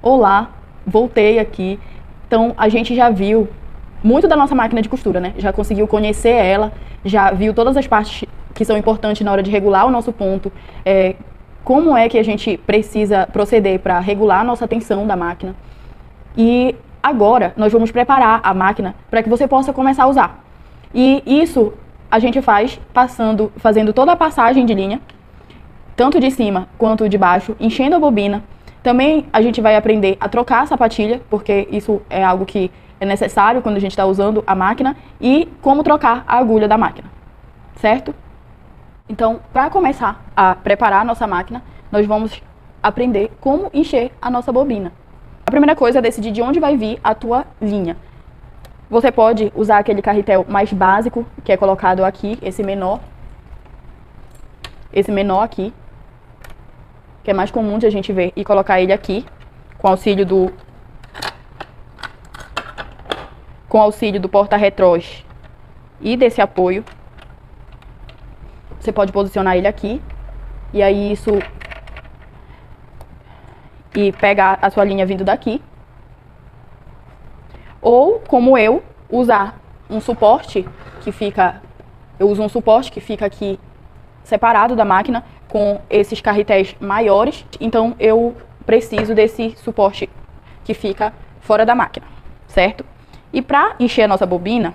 Olá, voltei aqui. Então, a gente já viu muito da nossa máquina de costura, né? Já conseguiu conhecer ela, já viu todas as partes que são importantes na hora de regular o nosso ponto, como é que a gente precisa proceder para regular a nossa tensão da máquina. E agora nós vamos preparar a máquina para que você possa começar a usar. E isso a gente faz fazendo toda a passagem de linha, tanto de cima quanto de baixo, enchendo a bobina. Também a gente vai aprender a trocar a sapatilha, porque isso é algo que é necessário quando a gente está usando a máquina, e como trocar a agulha da máquina, certo? Então, para começar a preparar a nossa máquina, nós vamos aprender como encher a nossa bobina. A primeira coisa é decidir de onde vai vir a tua linha. Você pode usar aquele carretel mais básico, que é colocado aqui, esse menor aqui, que é mais comum de a gente ver, e colocar ele aqui, com auxílio do porta-retrós e desse apoio. Você pode posicionar ele aqui, e aí e pegar a sua linha vindo daqui. Ou, como eu, usar um suporte que fica... Eu uso um suporte que fica aqui separado da máquina, com esses carretéis maiores, então eu preciso desse suporte que fica fora da máquina, certo? E para encher a nossa bobina,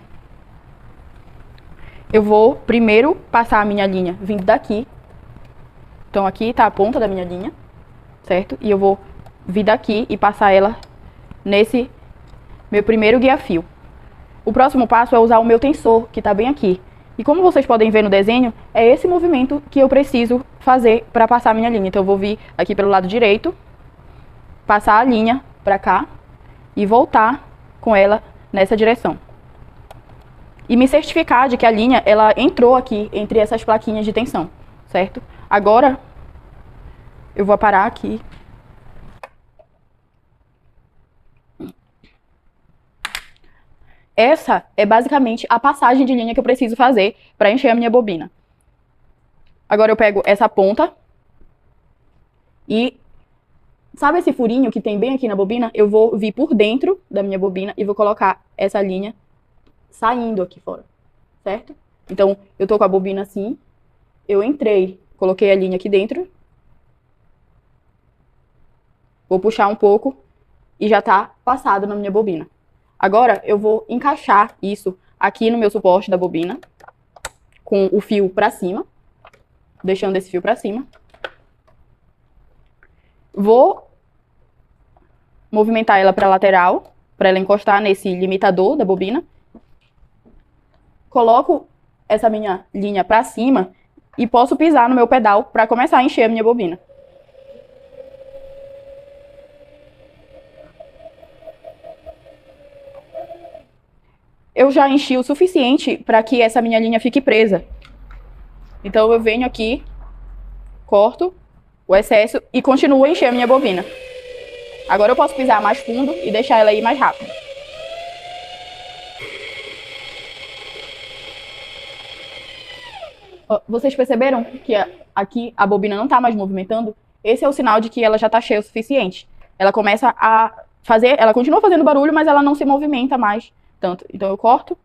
eu vou primeiro passar a minha linha vindo daqui. Então aqui está a ponta da minha linha, certo? E eu vou vir daqui e passar ela nesse meu primeiro guia-fio. O próximo passo é usar o meu tensor, que está bem aqui. E como vocês podem ver no desenho, é esse movimento que eu preciso fazer para passar a minha linha. Então eu vou vir aqui pelo lado direito, passar a linha para cá e voltar com ela nessa direção. E me certificar de que a linha ela entrou aqui entre essas plaquinhas de tensão, certo? Agora eu vou parar aqui. Essa é basicamente a passagem de linha que eu preciso fazer para encher a minha bobina. Agora eu pego essa ponta e, sabe esse furinho que tem bem aqui na bobina? Eu vou vir por dentro da minha bobina e vou colocar essa linha saindo aqui fora, certo? Então, eu tô com a bobina assim, eu entrei, coloquei a linha aqui dentro, vou puxar um pouco e já tá passado na minha bobina. Agora, eu vou encaixar isso aqui no meu suporte da bobina, com o fio pra cima, deixando esse fio pra cima. Vou movimentar ela pra lateral, pra ela encostar nesse limitador da bobina. Coloco essa minha linha pra cima e posso pisar no meu pedal pra começar a encher a minha bobina. Eu já enchi o suficiente para que essa minha linha fique presa. Então eu venho aqui, corto o excesso e continuo a encher a minha bobina. Agora eu posso pisar mais fundo e deixar ela ir mais rápido. Vocês perceberam que aqui a bobina não está mais movimentando? Esse é o sinal de que ela já está cheia o suficiente. Ela começa a fazer, ela continua fazendo barulho, mas ela não se movimenta mais tanto. Então eu corto,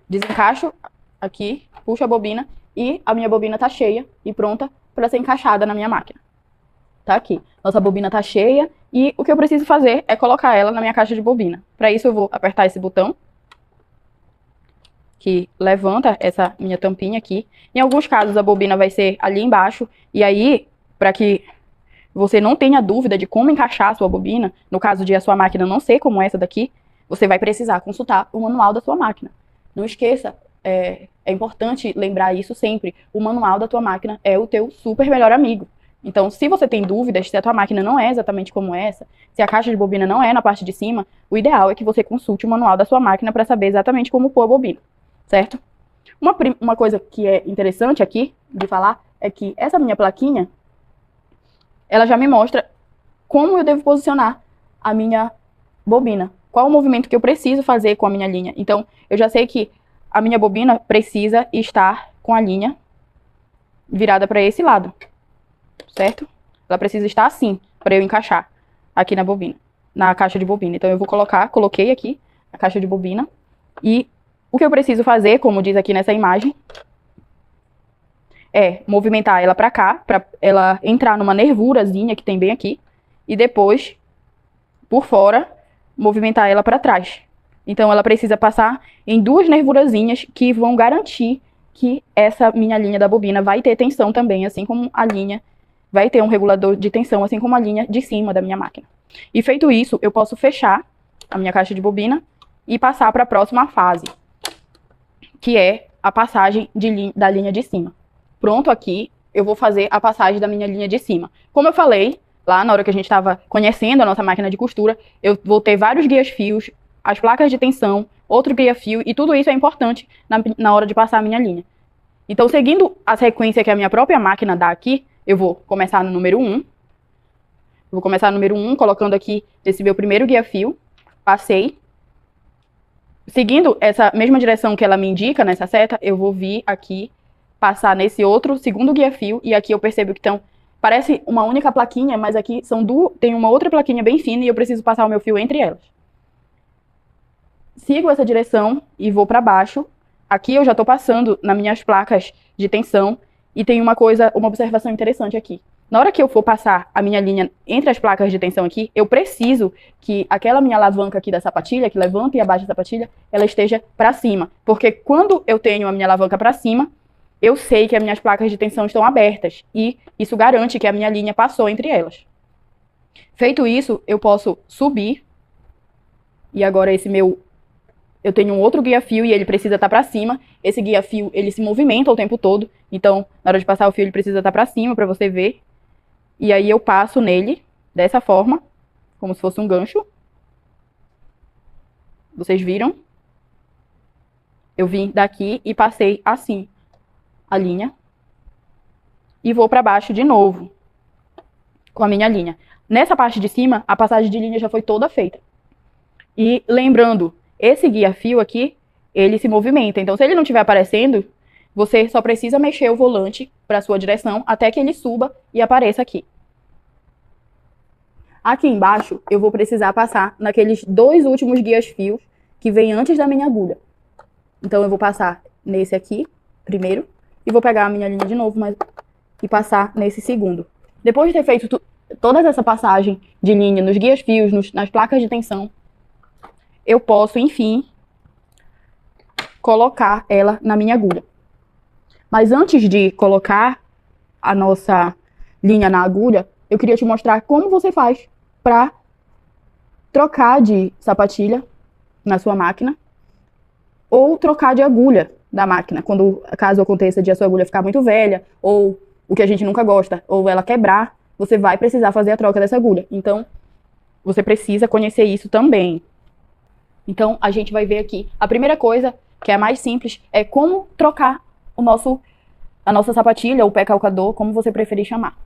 desencaixo aqui, puxo a bobina e a minha bobina tá cheia e pronta para ser encaixada na minha máquina. Tá aqui. Nossa bobina tá cheia e o que eu preciso fazer é colocar ela na minha caixa de bobina. Para isso eu vou apertar esse botão que levanta essa minha tampinha aqui. Em alguns casos a bobina vai ser ali embaixo e aí, para que você não tenha dúvida de como encaixar a sua bobina, no caso de a sua máquina não ser como essa daqui, você vai precisar consultar o manual da sua máquina. Não esqueça, é importante lembrar isso sempre. O manual da tua máquina é o teu super melhor amigo. Então, se você tem dúvidas, se a tua máquina não é exatamente como essa, se a caixa de bobina não é na parte de cima, o ideal é que você consulte o manual da sua máquina para saber exatamente como pôr a bobina, certo? Uma coisa que é interessante aqui de falar é que essa minha plaquinha, ela já me mostra como eu devo posicionar a minha bobina. Qual o movimento que eu preciso fazer com a minha linha. Então, eu já sei que a minha bobina precisa estar com a linha virada para esse lado, certo? Ela precisa estar assim, para eu encaixar. aqui na bobina, na caixa de bobina. Então eu vou coloquei aqui a caixa de bobina e o que eu preciso fazer, como diz aqui nessa imagem, é movimentar ela pra cá, pra ela entrar numa nervurazinha que tem bem aqui e depois, por fora, movimentar ela pra trás. Então ela precisa passar em duas nervurazinhas que vão garantir que essa minha linha da bobina vai ter tensão também, assim como a linha vai ter um regulador de tensão, assim como a linha de cima da minha máquina. E feito isso, eu posso fechar a minha caixa de bobina e passar para a próxima fase, que é a passagem da linha de cima. Pronto, aqui eu vou fazer a passagem da minha linha de cima. Como eu falei, lá na hora que a gente estava conhecendo a nossa máquina de costura, eu vou ter vários guias-fios, as placas de tensão, outro guia-fio, e tudo isso é importante na hora de passar a minha linha. Então, seguindo a sequência que a minha própria máquina dá aqui, eu vou começar no número 1. Vou começar no número 1, colocando aqui esse meu primeiro guia-fio. Passei. Seguindo essa mesma direção que ela me indica nessa seta, eu vou vir aqui, passar nesse outro segundo guia-fio, e aqui eu percebo que parece uma única plaquinha, mas aqui tem uma outra plaquinha bem fina e eu preciso passar o meu fio entre elas. Sigo essa direção e vou para baixo. Aqui eu já estou passando nas minhas placas de tensão e tem uma observação interessante aqui. Na hora que eu for passar a minha linha entre as placas de tensão aqui, eu preciso que aquela minha alavanca aqui da sapatilha, que levanta e abaixa a sapatilha, ela esteja para cima. Porque quando eu tenho a minha alavanca para cima, eu sei que as minhas placas de tensão estão abertas e isso garante que a minha linha passou entre elas. Feito isso, eu posso subir e agora eu tenho um outro guia-fio e ele precisa estar para cima. Esse guia-fio, ele se movimenta o tempo todo. Então, na hora de passar o fio, ele precisa estar para cima para você ver. E aí eu passo nele dessa forma, como se fosse um gancho. Vocês viram? Eu vim daqui e passei assim a linha. E vou para baixo de novo com a minha linha. Nessa parte de cima, a passagem de linha já foi toda feita. E lembrando, esse guia-fio aqui, ele se movimenta. Então, se ele não estiver aparecendo, você só precisa mexer o volante para a sua direção até que ele suba e apareça aqui. Aqui embaixo, eu vou precisar passar naqueles dois últimos guias-fios que vêm antes da minha agulha. Então, eu vou passar nesse aqui, primeiro, e vou pegar a minha linha de novo e passar nesse segundo. Depois de ter feito toda essa passagem de linha nos guias-fios, nas placas de tensão, eu posso, enfim, colocar ela na minha agulha. Mas antes de colocar a nossa linha na agulha, eu queria te mostrar como você faz para trocar de sapatilha na sua máquina ou trocar de agulha da máquina, caso aconteça de a sua agulha ficar muito velha ou o que a gente nunca gosta, ou ela quebrar, você vai precisar fazer a troca dessa agulha. Então, você precisa conhecer isso também. Então, a gente vai ver aqui. A primeira coisa, que é a mais simples, é como trocar a nossa sapatilha, ou pé calcador, como você preferir chamar.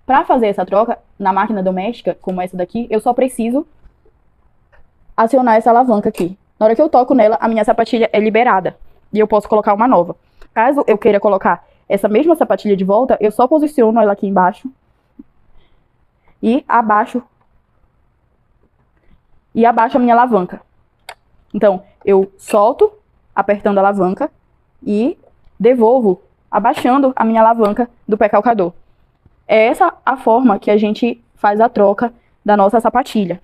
Para fazer essa troca, na máquina doméstica, como essa daqui, eu só preciso acionar essa alavanca aqui. Na hora que eu toco nela, a minha sapatilha é liberada. E eu posso colocar uma nova. Caso eu queira colocar essa mesma sapatilha de volta, eu só posiciono ela aqui embaixo. E abaixo a minha alavanca. Então, eu solto, apertando a alavanca, e devolvo, abaixando a minha alavanca do pé calcador. É essa a forma que a gente faz a troca da nossa sapatilha.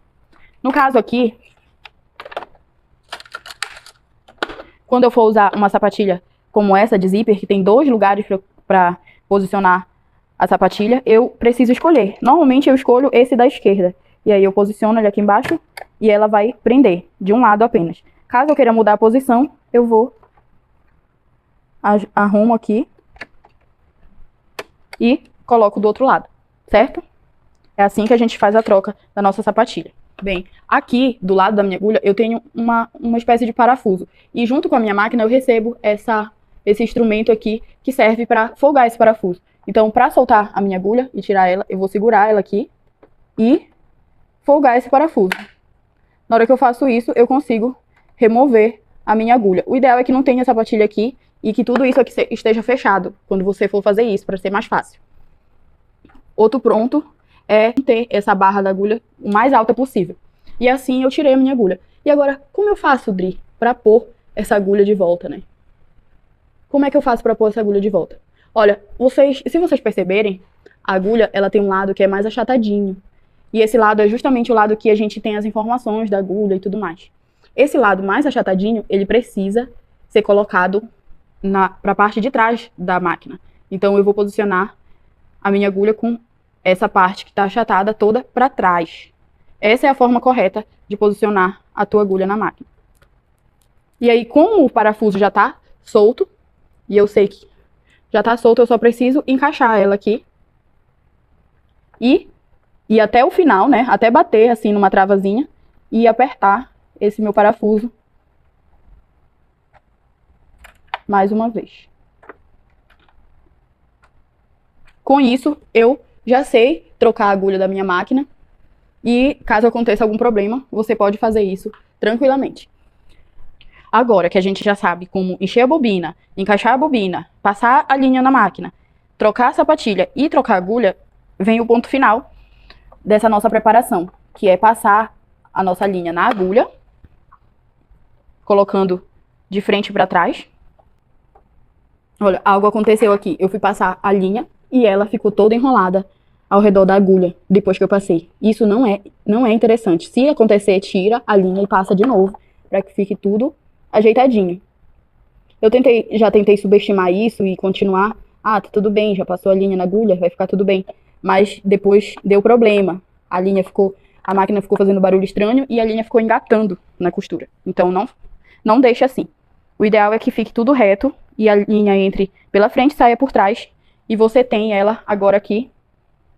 No caso aqui, quando eu for usar uma sapatilha como essa de zíper, que tem 2 lugares para posicionar a sapatilha, eu preciso escolher. Normalmente eu escolho esse da esquerda. E aí eu posiciono ele aqui embaixo e ela vai prender de um lado apenas. Caso eu queira mudar a posição, eu vou arrumo aqui e coloco do outro lado, certo? É assim que a gente faz a troca da nossa sapatilha. Bem, aqui do lado da minha agulha eu tenho uma espécie de parafuso. E junto com a minha máquina eu recebo esse instrumento aqui que serve para folgar esse parafuso. Então, para soltar a minha agulha e tirar ela, eu vou segurar ela aqui e folgar esse parafuso. Na hora que eu faço isso, eu consigo remover a minha agulha. O ideal é que não tenha sapatilha aqui e que tudo isso aqui esteja fechado quando você for fazer isso, para ser mais fácil. Outro ponto é ter essa barra da agulha o mais alta possível. E assim eu tirei a minha agulha. E agora, como eu faço, Dri, para pôr essa agulha de volta, né? Como é que eu faço para pôr essa agulha de volta? Olha, se vocês perceberem, a agulha, ela tem um lado que é mais achatadinho. E esse lado é justamente o lado que a gente tem as informações da agulha e tudo mais. Esse lado mais achatadinho, ele precisa ser colocado para a parte de trás da máquina. Então, eu vou posicionar a minha agulha com essa parte que está achatada toda para trás. Essa é a forma correta de posicionar a tua agulha na máquina. E aí, como o parafuso já está solto, e eu sei que já está solto, eu só preciso encaixar ela aqui. E até o final, né? Até bater assim numa travazinha e apertar esse meu parafuso mais uma vez. Com isso, eu já sei trocar a agulha da minha máquina e caso aconteça algum problema, você pode fazer isso tranquilamente. Agora que a gente já sabe como encher a bobina, encaixar a bobina, passar a linha na máquina, trocar a sapatilha e trocar a agulha, vem o ponto final dessa nossa preparação, que é passar a nossa linha na agulha, colocando de frente para trás. Olha, algo aconteceu aqui. Eu fui passar a linha e ela ficou toda enrolada ao redor da agulha depois que eu passei. Isso não é interessante. Se acontecer, tira a linha e passa de novo, para que fique tudo ajeitadinho. Eu já tentei subestimar isso e continuar. Ah, tá tudo bem, já passou a linha na agulha, vai ficar tudo bem. Mas depois deu problema. A máquina ficou fazendo barulho estranho e a linha ficou engatando na costura. Então não deixe assim. O ideal é que fique tudo reto e a linha entre pela frente e saia por trás. E você tem ela agora aqui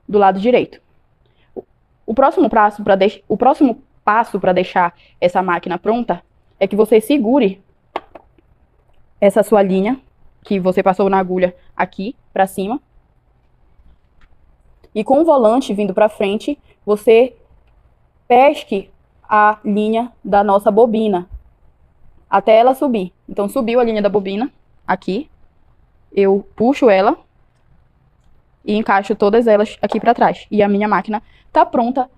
do lado direito. O próximo passo para deixar essa máquina pronta é que você segure essa sua linha que você passou na agulha aqui para cima. E com o volante vindo para frente, você pesque a linha da nossa bobina até ela subir. Então, subiu a linha da bobina aqui, eu puxo ela e encaixo todas elas aqui para trás. E a minha máquina tá pronta